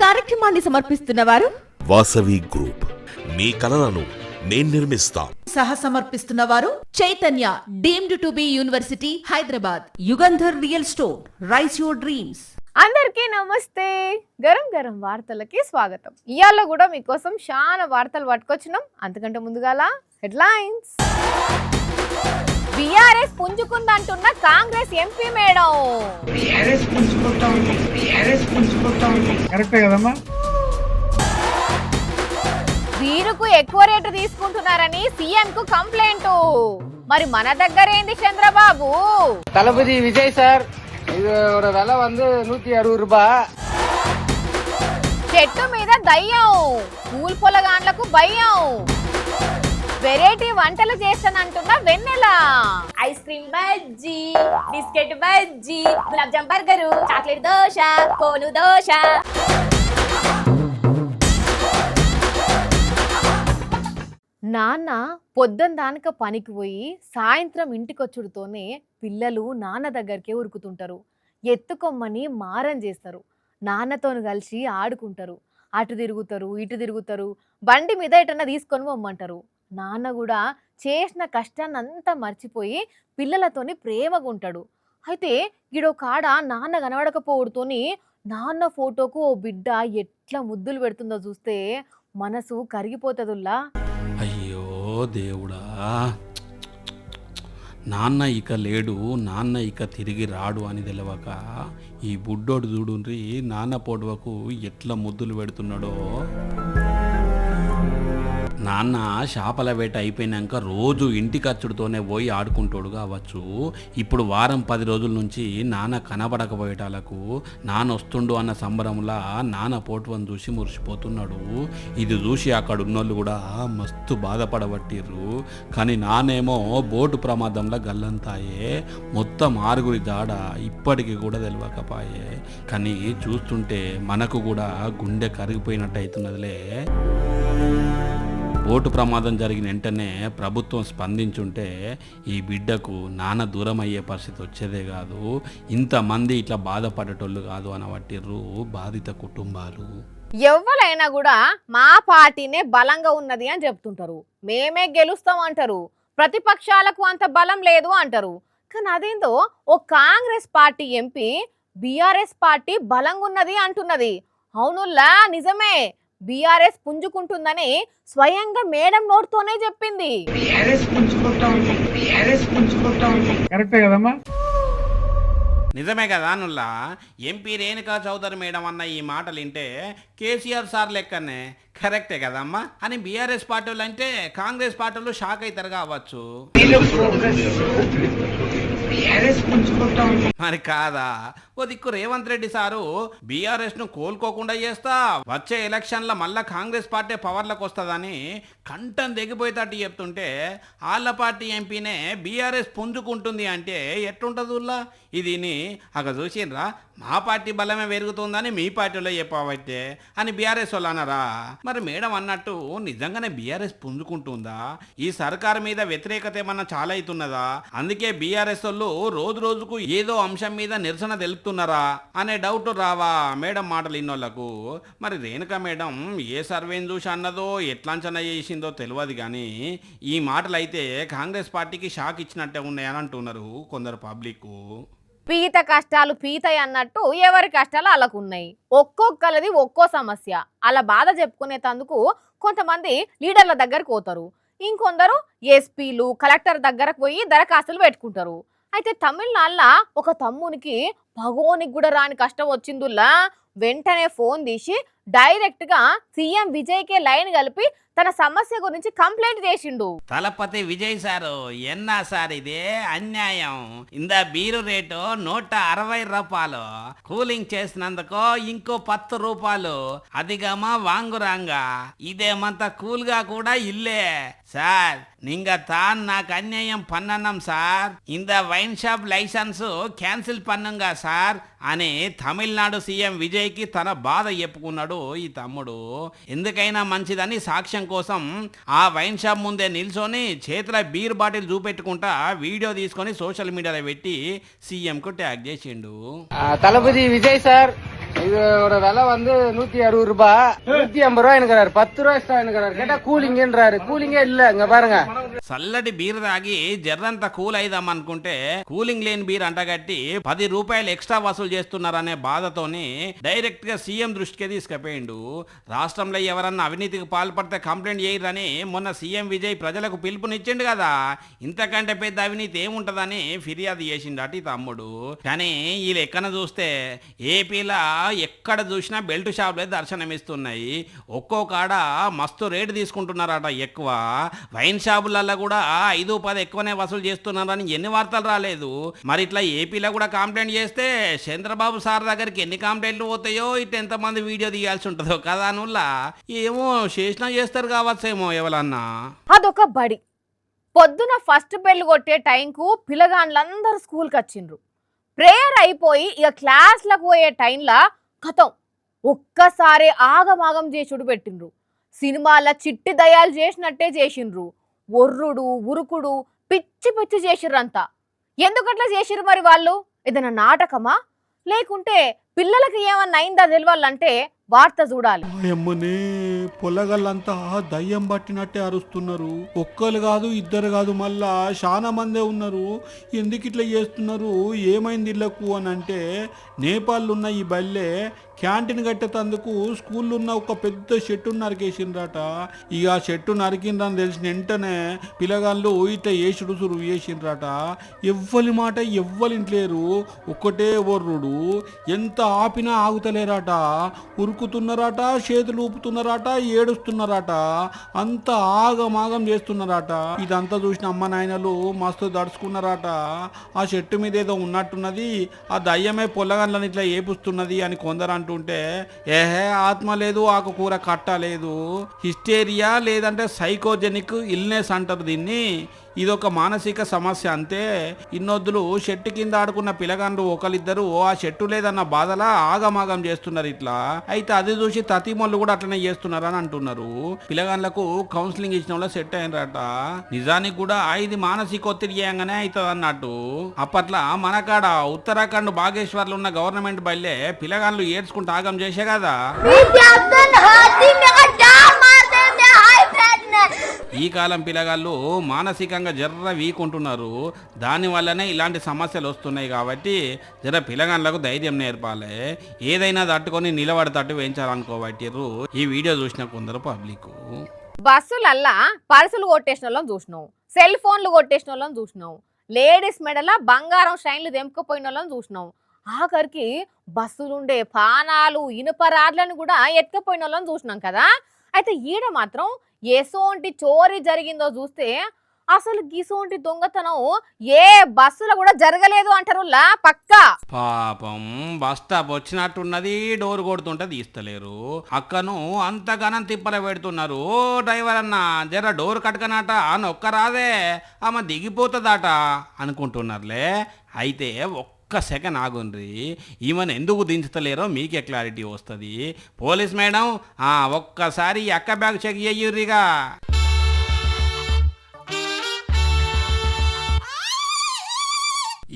కార్యక్రమాన్ని సమర్పిస్తున్న వారు వాసవి గ్రూప్. మీ కలలను నేను నిర్మిస్తా. సహ సమర్పిస్తున్న వారు Chaitanya deemed to be university Hyderabad. Yugandhar real story, rice your dreams. అందరికీ నమస్తే. గరం గరం వార్తలకి స్వాగతం. ఇయాల కూడా మీకోసం చాలా వార్తలు పట్టుకొచ్చినాం. అంతకంటే ముందుగాల హెడ్లైన్స్. బీఆర్ఎస్ పుంజుకుందంటున్న కాంగ్రెస్ ఎంపీ మేడం. వీరుకు ఎక్కువ రేటు తీసుకుంటున్నారని సీఎం కు కంప్లైంట్. మరి మన దగ్గర ఏంది చంద్రబాబు? தளபதி விஜய் சார், இதோட விலை வந்து 160 ரூபாய். చెట్టు మీద దయ్యం, పూల్ పొలగాండ్లకు భయం. వెరైటీ వంటలు చేస్తానంటున్న Vennela. Ice cream bajji, biscuit bajji, gulab jam burger, chocolate dosa, cone dosa. నాన్న పొద్దున్న దానిక పనికి పోయి సాయంత్రం ఇంటికొచ్చుడుతోనే పిల్లలు నాన్న దగ్గరికే ఉరుకుతుంటారు. ఎత్తుకొమ్మని మారం చేస్తారు. నాన్నతోను కలిసి ఆడుకుంటారు. అటు తిరుగుతారు, ఇటు తిరుగుతారు. బండి మీద ఎటన్నా తీసుకొని పొమ్మంటారు. నాన్న కూడా చేసిన కష్టాన్ని అంతా మర్చిపోయి పిల్లలతోని ప్రేమగా ఉంటాడు. అయితే ఈడో కాడ నాన్న కనబడకపోవడుతోని నాన్న ఫోటోకు ఓ బిడ్డ ఎట్లా ముద్దులు పెడుతుందో చూస్తే మనసు కరిగిపోతుందిలా. అయ్యో దేవుడా, నాన్న ఇక లేడు, నాన్న ఇక తిరిగి రాడు అని తెలవక ఈ బుడ్డోడు చూడుండ్రి నాన్న పొడవకు ఎట్లా ముద్దులు పెడుతున్నాడో. నాన్న చేపల వేట అయిపోయినాక రోజు ఇంటి ఖర్చుడితోనే పోయి ఆడుకుంటాడు కావచ్చు. ఇప్పుడు వారం 10 రోజుల నుంచి నాన్న కనబడకపోయేటాలకు నాన్న వస్తుండు అన్న సంబరంలా నాన్న పోటువని చూసి మురిసిపోతున్నాడు. ఇది చూసి అక్కడ ఉన్నోళ్ళు కూడా మస్తు బాధపడబట్టిర్రు. కానీ నానేమో బోటు ప్రమాదంలో గల్లంతాయే. మొత్తం 6 జాడ ఇప్పటికీ కూడా తెలియకపోయే. కానీ చూస్తుంటే మనకు కూడా గుండె కరిగిపోయినట్టు అవుతున్నదిలే. బోటు ప్రమాదం జరిగిన వెంటనే ప్రభుత్వం స్పందించుంటే ఈ బిడ్డకు నాన్న దూరం అయ్యే పరిస్థితి వచ్చేదే కాదు. ఇంతమంది ఇట్లా బాధపడేటోళ్ళు కాదు అనబట్టిర్రు బాధిత కుటుంబాలు. ఎవరైనా కూడా మా పార్టీనే బలంగా ఉన్నది అని చెప్తుంటారు. మేమే గెలుస్తాం అంటారు. ప్రతిపక్షాలకు అంత బలం లేదు అంటారు. కానీ అదేందో ఓ Congress party MP BRS party బలంగా ఉన్నది అంటున్నది. అవునుల్లా, నిజమే. బీఆర్ఎస్ పుంజుకుంటుందని స్వయంగా మేడం నోటితోనే చెప్పింది. నిజమే కదా నుల్లా. ఎంపీ రేణుకా చౌదరి మేడం అన్న ఈ మాటలు వింటే కేసీఆర్ సార్ లెక్కనే కరెక్టే కదమ్మా అని బీఆర్ఎస్ పార్టీలు అంటే కాంగ్రెస్ పార్టీలు షాక్ అవుతారు కావచ్చు. మరి కాదా? ఓ దిక్కు రేవంత్ రెడ్డి సారు బీఆర్ఎస్ ను కోలుకోకుండా చేస్తా, వచ్చే ఎలక్షన్ల మళ్ళా కాంగ్రెస్ పార్టీ పవర్లకు వస్తుందని కంఠం దిగిపోయేటట్టు చెప్తుంటే వాళ్ళ పార్టీ ఎంపీనే బీఆర్ఎస్ పుంజుకుంటుంది అంటే ఎట్టుంటదుల్లా? ఇదిని అక్కడ చూసిండ్రా, మా పార్టీ బలమే పెరుగుతుందని మీ పార్టీలో చెప్పబట్టే అని బీఆర్ఎస్ వాళ్ళు అన్నారా? మరి మేడం అన్నట్టు నిజంగానే బీఆర్ఎస్ పుంజుకుంటుందా? ఈ సర్కారు మీద వ్యతిరేకత ఏమన్నా చాలా అవుతున్నదా? అందుకే బీఆర్ఎస్ వాళ్ళు రోజు రోజుకు ఏదో అంశం మీద నిరసన తెలుపుతున్నారా అనే డౌట్ రావా మేడం మాటలు ఇన్నోళ్లకు? మరి రేణుకా మేడం ఏ సర్వేని చూసి అన్నదో ఎట్లా అంచనా చేసిందో తెలియదు. కానీ ఈ మాటలు అయితే కాంగ్రెస్ పార్టీకి షాక్ ఇచ్చినట్టే ఉన్నాయని అంటున్నారు కొందరు పబ్లిక్. పీత కష్టాలు పీతయ్య అన్నట్టు ఎవరి కష్టాలు అలాకున్నాయి. ఒక్కొక్కరిది ఒక్కో సమస్య. అలా బాధ చెప్పుకునేందుకు కొంతమంది లీడర్ల దగ్గరకు పోతారు. ఇంకొందరు ఎస్పీలు, కలెక్టర్ దగ్గరకు పోయి దరఖాస్తులు పెట్టుకుంటారు. అయితే తమిళనాడులో ఒక తమ్మునికి భగోనికి కూడా రాని కష్టం వచ్చిందుల్లా వెంటనే ఫోన్ తీసి డైరెక్ట్ గా సీఎం విజయ్కే లైన్ కలిపి తన సమస్య గురించి కంప్లైంట్ చేసిండు. తలపతి విజయ్ సారు, ఎన్నా సార్ ఇదే అన్యాయం. ఇందా బీరు రేటు 160 రూపాయలు, కూలింగ్ చేసినందుకో ఇంకో 10 రూపాయలు అదిగమా వాంగురాంగా. ఇదేమంత కూల్గా కూడా ఇల్లే సార్. நீங்க தான் నాకు అన్యాయం పన్ననం సార్. இந்த వైన్ షాప్ లైసెన్స్ క్యాన్సిల్ పన్నుంగా సార్ అని తమిళనాడు సీఎం విజయ్కి తన బాధ చెప్పుకున్నాడు ఈ తమ్ముడు. ఎందుకైనా మంచిదని సాక్ష్యం కోసం ఆ వైన్ షాప్ ముందే నిల్చొని చేతిలో బీర్ బాటిల్ చూపెట్టుకుంటా వీడియో తీసుకొని సోషల్ మీడియాలో పెట్టి సీఎంకు ట్యాగ్ చేసిండు. தளபதி விஜய் சார், இதோட விலை வந்து 160 ரூபாய், 180 ரூபாய் எனக்கு 10 ரூபாய் எக்ஸ்ட்ரா எனக்கு கேட்டா கூலிங்கன்றாரு. கூலிங்கே இல்ல. இங்க பாருங்க, చల్లటి బీర్ తాగి జర్రంతా కూల్ అయిదాం అనుకుంటే కూలింగ్ లేని బీర్ అంటగట్టి 10 రూపాయలు ఎక్స్ట్రా వసూలు చేస్తున్నారనే బాధతోని డైరెక్ట్ గా సీఎం దృష్టికి తీసుకుపోయిండు. రాష్ట్రంలో ఎవరన్నా అవినీతికి పాల్పడితే కంప్లైంట్ చేయరని మొన్న సీఎం విజయ్ ప్రజలకు పిలుపునిచ్చిండు కదా. ఇంతకంటే పెద్ద అవినీతి ఏముంటదని ఫిర్యాదు చేసిండట ఈ తమ్ముడు. కానీ ఈ లెక్కన చూస్తే ఏపీలో ఎక్కడ చూసినా బెల్ట్ షాపులే దర్శనమిస్తున్నాయి. ఒక్కో కాడ మస్తు రేటు తీసుకుంటున్నారట ఎక్కువ. వైన్ షాపులలో కూడా 5-10 ఎక్కువనే వసూలు చేస్తున్నారని ఎన్ని వార్తలు రాలేదు. మరి ఇట్లా ఏపీలో కూడా కంప్లైంట్ చేస్తే చంద్రబాబు సార్ దగ్గరికి ఎన్ని కంప్లైంట్లు పోతాయో, ఇటు ఎంతమంది వీడియో తీయాల్సి ఉంటుందో కదా. అనుల్లా ఏమో చేసినా చేస్తారు కావచ్చేమో ఎవరన్నా. అదొక బడి. పొద్దున ఫస్ట్ బెల్ కొట్టే టైంకు పిల్లగాండ్లందరూ స్కూల్కి వచ్చిండ్రు. ప్రేయర్ అయిపోయి ఇక క్లాస్లకు పోయే టైంలా కథం ఒక్కసారి ఆగమాగం చేసుడు పెట్టిండ్రు. సినిమాల చిట్టి దయాలు చేసినట్టే చేసిండ్రు. ఒర్రుడు ఉరుకుడు పిచ్చి పిచ్చి చేసిర్రంతా. ఎందుకట్లా చేసిర్రు మరి? వాళ్ళు ఏదైనా నాటకమా, లేకుంటే పిల్లలకి ఏమన్నా అయిందా తెలియాలంటే వార్త చూడాలి. అమ్మనే పొలగల్లంతా దయ్యం పట్టినట్టే అరుస్తున్నారు. ఒక్కరు కాదు, ఇద్దరు కాదు, మళ్ళా చాలా మందే ఉన్నారు. ఎందుకు ఇట్లా చేస్తున్నారు, ఏమైంది ఇళ్లకు అని అంటే, నేపాల్లో ఉన్న ఈ బల్లే క్యాంటీన్ కట్టేందుకు స్కూల్లో ఉన్న ఒక పెద్ద చెట్టు నరికేసిండ్రట. ఇక ఆ చెట్టు నరికిందని తెలిసిన వెంటనే పిల్లగాళ్ళు ఇట్లా ఏసుడు సురువు చేసిండ్రట. ఎవ్వరి మాట ఎవ్వరింట్లేరు. ఒక్కటే ఒర్రుడు. ఎంత ఆపినా ఆగుతలేరట. ఉరుకుతున్నారట, చేతులు ఊపుతున్నారట, ఏడుస్తున్నారట. అంత ఆగమాగం చేస్తున్నారట. ఇదంతా చూసిన అమ్మ నాయనలు మస్తు దడుచుకున్నారట. ఆ చెట్టు మీద ఏదో ఉన్నట్టున్నది, ఆ దయ్యమే పొల్లగన్లని ఇట్లా ఏపుస్తున్నది అని కొందరు అంటుంటే, ఏహే ఆత్మ లేదు, ఆకుకూర కట్ట లేదు, హిస్టేరియా లేదంటే సైకోజెనిక్ ఇల్నెస్ అంటారు దీన్ని. ఇదొక మానసిక సమస్య అంతే. ఇన్నొద్దులు చెట్టు కింద ఆడుకున్న పిల్లగాండ్రు ఒకరిద్దరు ఆ చెట్టు లేదన్న బాధలా ఆగమాగం చేస్తున్నారు ఇట్లా. అయితే అది చూసి తతిమొళ్ళు కూడా అట్లనే చేస్తున్నారని అంటున్నారు. పిల్లగాండ్లకు కౌన్సిలింగ్ ఇచ్చిన వాళ్ళు సెట్ అయినరట. నిజానికి కూడా ఇది మానసిక ఒత్తిడి చేయంగానే అవుతుంది అన్నట్టు. అప్పట్లో మనకాడ ఉత్తరాఖండ్ బాగేశ్వర్లో ఉన్న గవర్నమెంట్ బయలే పిల్లగాండ్లు ఏడ్చుకుంటూ ఆగం చేసే కదా. ఈ కాలం పిల్లగాళ్ళు మానసికంగా జర్ర వీక్ ఉంటున్నారు. దానివల్లనే ఇలాంటి సమస్యలు వస్తున్నాయి. కాబట్టి జర పిల్లగాళ్ళకు ధైర్యం నేర్పాలి. ఏదైనా తట్టుకొని నిలబడతట్టు వేయించాలనుకోబట్టిర్రు ఈ వీడియో చూసిన కొందరు పబ్లిక్. బస్సులల్లా పర్సులు కొట్టేసిన వాళ్ళని చూసినావు, సెల్ ఫోన్లు కొట్టేసిన వాళ్ళని చూసినావు, లేడీస్ మెడల బంగారం షైన్లు తెంపుకుపోయిన వాళ్ళని చూసినావు. ఆఖరికి బస్సులుండే పానాలు ఇనుప రాడ్లను కూడా ఎత్తుకపోయిన వాళ్ళని చూసినాం కదా. అయితే ఈడ మాత్రం ఎసోంటి చోరీ జరిగిందో చూస్తే అసలు గిసోంటి దొంగతనం ఏ బస్సులో కూడా జరగలేదు అంటారు పక్కా. పాపం బస్ స్టాప్ వచ్చినట్టున్నది, డోర్ కొడుతుంటే తీస్తలేరు. అక్కను అంతగానం తిప్పల పెడుతున్నారు. ఓ డ్రైవర్ అన్న జర డోర్ కట్టకనట నొక్క రాదే, ఆమె దిగిపోతుందట అనుకుంటున్నారులే. అయితే ఒక్క సెకండ్ ఆగుండ్రి, ఈమెను ఎందుకు దించుతలేరో మీకే క్లారిటీ వస్తుంది. పోలీస్ మేడం ఒక్కసారి అక్క బ్యాగ్ చెక్ చెయ్యుర్రిగా.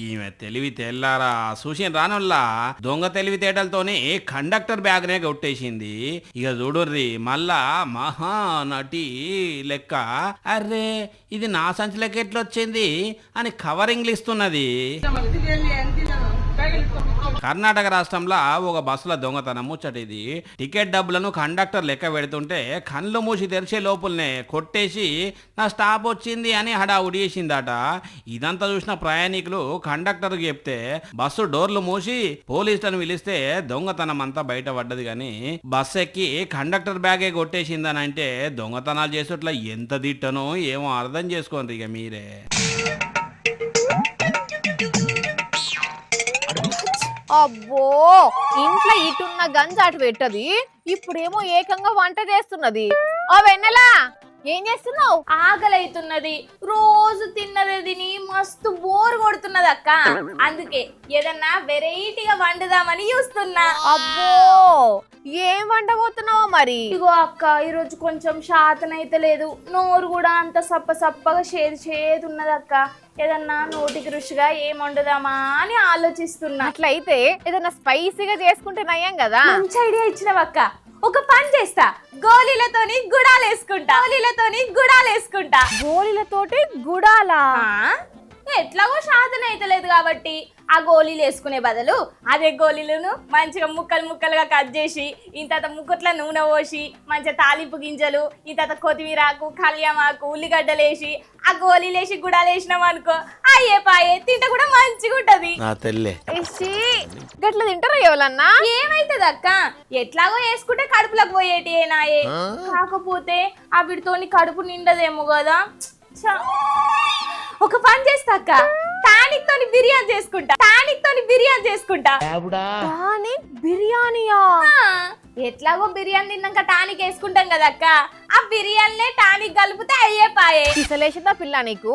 ఈమె తెలివి తెల్లారా చూసిన రానుల్లా దొంగ తెలివితేటలతోనే కండక్టర్ బ్యాగ్నే కొట్టేసింది. ఇక చూడుర్రి మళ్ళా మహానటి లెక్క అర్రే ఇది నా సంచిలోకి ఎట్లొచ్చింది అని కవరింగ్లు ఇస్తున్నది. కర్ణాటక రాష్ట్రంలో ఒక బస్సులో దొంగతనం ముచ్చటిది. టికెట్ డబ్బులను కండక్టర్ లెక్క పెడుతుంటే కళ్ళు మూసి తెరిచే లోపులనే కొట్టేసి నా స్టాప్ వచ్చింది అని హడావుడి చేసిందట. ఇదంతా చూసిన ప్రయాణికులు కండక్టర్కి చెప్తే బస్సు డోర్లు మూసి పోలీసులను పిలిస్తే దొంగతనం అంతా బయటపడ్డది. కానీ బస్సు ఎక్కి కండక్టర్ బ్యాగే కొట్టేసిందని అంటే దొంగతనాలు చేసేట్లా ఎంత దిట్టనో ఏమో అర్థం చేసుకోండి ఇక మీరే. అబ్బో ఇంట్లో ఇటున్న గంజ అటు పెట్టది, ఇప్పుడేమో ఏకంగా వంట చేస్తున్నది. ఓ వెన్నెలా ఏం చేస్తున్నావు? ఆకలి అవుతున్నది, రోజు తిన్నదే తిని మస్తు బోర్ కొడుతున్నది అక్క. అందుకే ఏదన్నా వెరైటీగా వండుదామని చూస్తున్నా. అబ్బో, ఏం వండబోతున్నావో మరి? ఇగో అక్క, ఈరోజు కొంచెం శాతనైతే లేదు, నోరు కూడా అంత సప్పగా చేదు ఉన్నది అక్క. ఏదన్నా నోటికి రుచిగా ఏం వండుదామా అని ఆలోచిస్తున్నా. అట్లయితే ఏదైనా స్పైసీగా చేసుకుంటే నయం కదా. మంచి ఐడియా ఇచ్చినవక్క. ఒక పని చేస్తా, గోళీలతోని గుడాలేసుకుంటా. గోళీలతోటి గుడాలా? ఎట్లాగో శాతం అయితే లేదు కాబట్టి ఆ గోళీలు వేసుకునే బదులు అదే గోళీలను మంచిగా ముక్కలుగా కట్ చేసి ఇంత ముక్కట్ల నూనె పోసి మంచిగా తాలింపు గింజలు ఇంత కొత్తిమీరాకు కళ్యామాకు ఉల్లిగడ్డలు వేసి ఆ గోళీలు వేసి గుడాలు వేసినాం అనుకో, అయ్యే పాయే తింటే కూడా మంచిగా ఉంటది. నా తెల్లే గట్ల తింటారా ఎవరన్నా? ఏమైతుంది అక్క, ఎట్లాగో వేసుకుంటే కడుపులోకి పోయేటి ఏనాయే. కాకపోతే వీటితోని కడుపు నిండదేమో కదా. ఒక పని చేస్తా అక్క, టానిక్ తోని బిర్యానీ చేసుకుంటా. బిర్యానీయా? ఎట్లాగో బిర్యానీ తిన్నాక టానిక్ వేసుకుంటాం కదా అక్క, ఆ బిర్యానీనే టానిక్ కలిపితే అయ్యే పాయే. ఇసలేసిందా పిల్ల నీకు?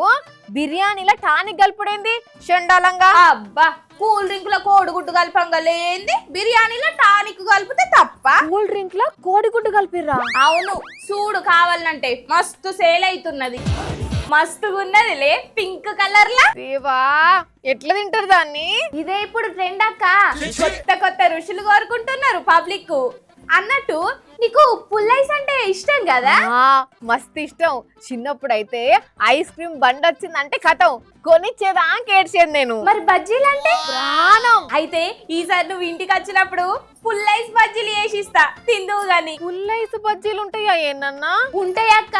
బిర్యానీలో టానిక్ కలుపుడేంది చండాలంగా? అబ్బా, కూల్ డ్రింక్ లో కోడిగుడ్డు కలపంగా లేంది, బిర్యానీలో టానిక్ కలిపితే తప్ప? కూల్ డ్రింక్ లో కోడిగుడ్డు కలిపిర్రా? అవును, చూడు కావాలంటే మస్తు సేల్ అవుతున్నది. మస్తుగున్నదిలే, పింక్ కలర్ లా. దేవా, ఎట్లా తింటారు దాన్ని? ఇదే ఇప్పుడు ట్రెండ్ అక్క, కొత్త రుచులు కోరుకుంటున్నారు పబ్లిక్. అన్నట్టు నీకు పుల్లైస్ అంటే ఇష్టం కదా? మస్తు ఇష్టం. చిన్నప్పుడు అయితే ఐస్ క్రీమ్ బండి వచ్చిందంటే కథం కొనిచ్చేదా కేడ్చేది నేను. మరి బజ్జీలు అంటే ప్రాణం. అయితే ఈసారి నువ్వు ఇంటికి వచ్చినప్పుడు పుల్లైస్ బజ్జీలు వేసిస్తా, తిందువు గాని. పుల్లైస్ బజ్జీలు ఉంటాయా ఏనన్నా? ఉంటాయి అక్క,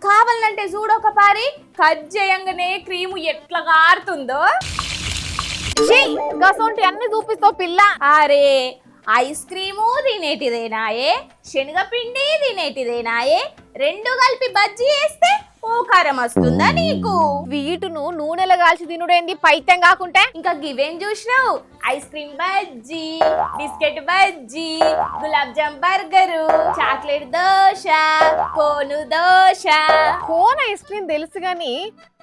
కావాలంటే చూడొక పారి కట్ చేయంగానే క్రీము ఎట్లా కారుతుందో. గసొంటి అన్ని చూపిస్తావు పిల్ల. అరే, ఐస్ క్రీము తినేటిదేనాయే, శనగపిండి తినేటిదేనాయే, రెండు కలిపి బజ్జీ వేస్తే ఓ కారం వస్తుందా నీకు? వీటును నూనెలో కాల్చి తినుడేంది పైత్యం కాకుంటే? ఇంకా గివేం చూసినావు? Ice cream bajji, biscuit bajji, gulab jam burger, chocolate dosa, cone dosa. Cone ice cream తెలుసు గాని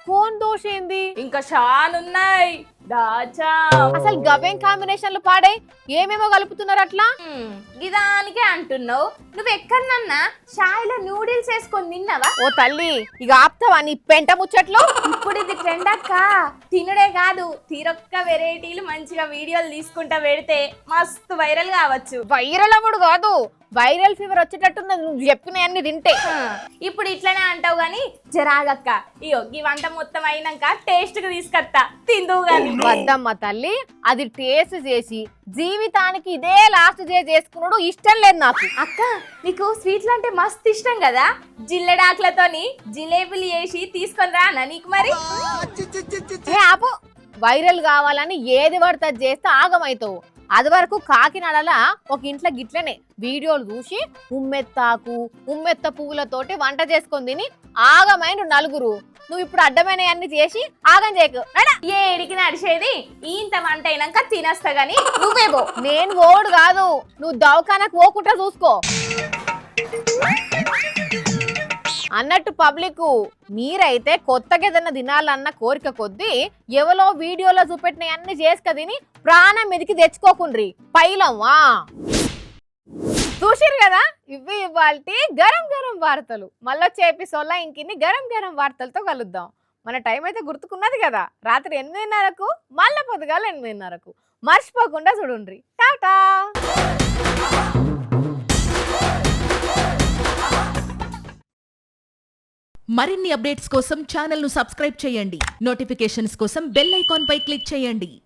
కోన్ దోశ ఏంది? ఇంకా షానున్నాయి, దాచా. అసలు గవేం కాంబినేషన్లు పాడే, ఏమేమో కలుపుతున్నారు అట్లా? గిదానికే అంటున్నావు. నువ్వు ఎక్కడన్నా షాయిలో నూడిల్స్ వేసుకొని తిన్నావా? ఓ తల్లి, ఇక ఆపుతావా నీ పెంట ముచ్చట్లు? ఇప్పుడు ఇది ట్రెండ్ అక్క, తినుడే కాదు తీరొక్క వెరైటీలు మంచిగా వీడియోలు తీసుకుంటా పెడితే మస్తు వైరల్ కావచ్చు. వైరల్ అవ్వడు కాదు, వైరల్ ఫీవర్ వచ్చేటట్టున్నది నువ్వు చెప్పిన అన్ని తింటే. ఇప్పుడు ఇట్లనే అంటావు గాని జరాగక్క, ఇయో ఈ వంట మొత్తం అయినాక టేస్ట్ కు తీసుకొస్తా, తిందువు గాని. వద్దమ్మ తల్లి, అది టేస్ట్ చేసి జీవితానికి ఇదే లాస్ట్ చేసుకున్నాడు ఇష్టం లేదు నాకు. అక్క, నీకు స్వీట్లు అంటే మస్తు ఇష్టం కదా, జిల్లెడాకులతోని జిలేబులు వేసి తీసుకొని రానా నీకు మరి? ఆపు, వైరల్ కావాలని ఏది పడితే చేస్తే ఆగమైతావు. అది వరకు కాకినాడలా ఒక ఇంట్లో గిట్లనే వీడియోలు చూసి ఉమ్మెత్త పువ్వులతోటి వంట చేసుకొని తిని ఆగమైన నలుగురు. నువ్వు ఇప్పుడు అడ్డమైన అన్ని చేసి ఆగం చేయకు. ఏడికి నడిచేది, ఇంత వంట అయినాక తినేస్తా గాని నువ్వేమో. నేను ఓడు కాదు, నువ్వు దవాఖానకు పోకుండా చూసుకో. అన్నట్టు పబ్లిక్, మీరైతే కొత్తగా ఏదైనా తినాలన్న కోరిక కొద్దీ ఎవరో వీడియోలో చూపెట్టిన అన్ని చేసుక తిని ప్రాణం మీదకి తెచ్చుకోకుండ్రి పైలమ్మా. చూసిరు కదా, ఇవి ఇవాల్టి గరం వార్తలు. మళ్ళొచ్చే ఎపిసోడ్లో ఇంకిన్ని గరం వార్తలతో కలుద్దాం. మన టైం అయితే గుర్తుకున్నది కదా, రాత్రి 8:30కు, మళ్ళీ పొద్దుగాల 8:30కు. మర్చిపోకుండా చూడుండ్రి. టాటా. మరిన్ని అప్డేట్స్ కోసం ఛానల్ ను సబ్స్క్రైబ్ చేయండి. నోటిఫికేషన్స్ కోసం బెల్ ఐకాన్ పై క్లిక్ చేయండి.